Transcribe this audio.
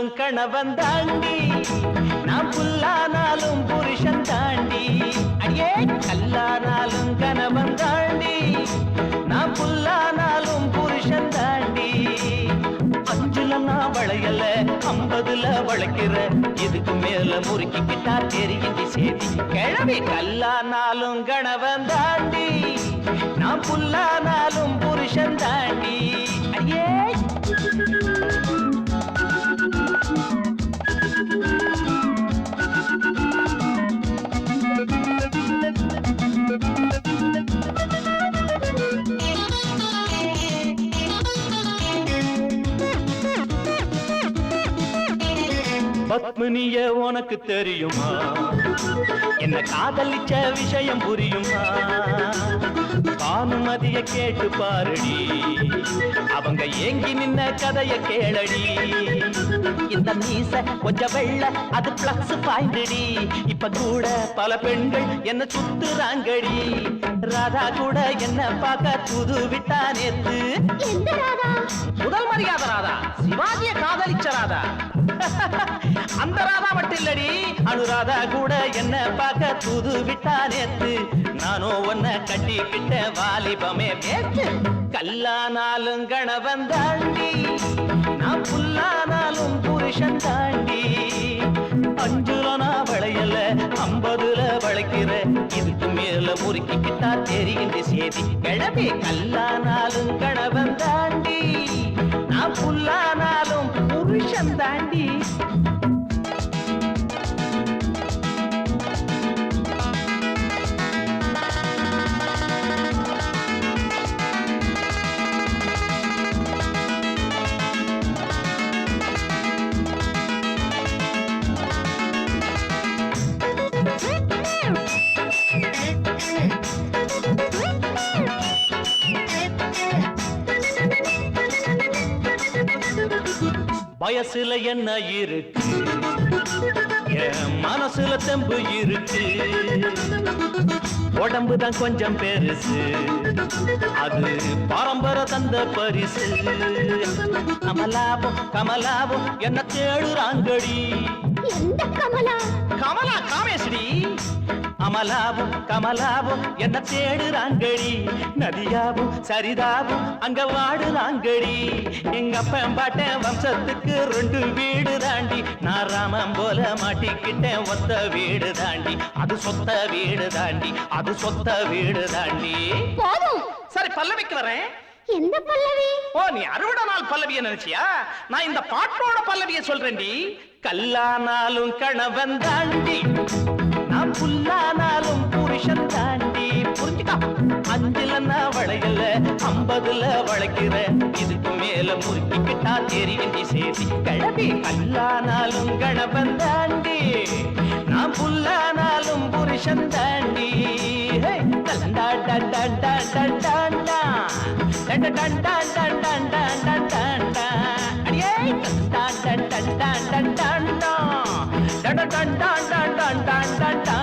கல்லானாலும் கணவன் தாண்டி, நான் புல்லானாலும் புருஷன் தாண்டி. அடியே கல்லானாலும் கணவன் தாண்டி, நான் புல்லானாலும் புருஷன் தாண்டி. 5ல நான் வளையல 50ல வளைக்கிற, இதுக்கு மேல முறுக்கிக்கிட்டா தெரியுது சேதி. கிழவி கல்லானாலும் கணவன் தாண்டி, நான் புல்லானாலும் புருஷன் தாண்டி. அடியே பத்மினிய உனக்கு தெரியுமா? என்ன காதலிச்ச விஷயம் புரியுமா? பானுமதிய கேட்டு பாருடி, அவங்க ஏங்கி நின்ன கதைய கேளடி. இந்த மீச கொஞ்சம் வெள்ள அது பிளக்ஸ் பாய்ந்துடி. இப்ப கூட பல பெண்கள் என்ன சுத்துறாங்கடி. ராதா கூட என்ன பார்க்க புது விட்டா நேத்து. முதல் மரியாதை ராதா, சிவாஜிய காதலிச்ச ராதா. அந்த ராதா மட்டும் இல்லடி, அனுராதா கூட என்ன பார்க்க புது விட்டா நேத்து. நானும் ஒன்ன கட்டிக்கிட்ட வாலிபமே பேத்து. கல்லானாலும் கணவன் தாண்டி, நான் புல்லானாலும் புருஷன் தாண்டி. 5ல நான் வளையல 50ல வளைக்கிற, இதுக்கு மேல முறுக்கிக்கிட்டா தெரிகின்ற சேதி. கிழவி கல்லானாலும் கணவன் தாண்டி, நான் புல்லானாலும் புருஷன் தாண்டி. வயசுல என்ன இருக்கு, என் மனசுல தெம்பு இருக்கு. உடம்புதான் கொஞ்சம் பெருசு, அது பரம்பரை தந்த பரிசு. கமலாவும் கமலாவும் என்ன தேடுறாங்கடி. கமலா காமேஸ்வரி. அமலாவும் கமலாவும் என்ன தேடுறாங்கடி. நதியாவும் சரிதாவும் அங்க வாடுறாங்கடி. எங்க அப்பம்பாட்டன் வம்சத்துக்கு 2 வீடு தாண்டி. நான் ராமன் போல மாட்டிக்கிட்டேன் ஒத்த வீடு தாண்டி. அது சொத்த வீடு தாண்டி, அது சொத்த வீடு தாண்டி. சரி பல்லவிக்கு வரேன். எந்த பல்லவி? ஓ நீ 60 நாள் பல்லவிய நினைச்சியா? நான் இந்த பாட்டோட பல்லவிய சொல்றேன்டி. கல்லானாலும் கணவன் தாண்டி, நான் புல்லானாலும் புருஷன் தாண்டி. புரிஞ்சுக்கா? 5ல நான் வளையல 50ல வளைக்கிற, இதுக்கு மேல முறுக்கிக்கிட்டா தெரிகின்ற சேதி. கிழவி கல்லானாலும் கணவன் தாண்டி, நான் புல்லானாலும் புருஷன் தாண்டி. டண்டா டண்டா டண்டா டண்டா டண்டா டண்டா டண்டா டண்டா டண்டா. அடியே டண்டா டண்டா டண்டா டண்டா டண்டா டண்டா டண்டா டண்டா.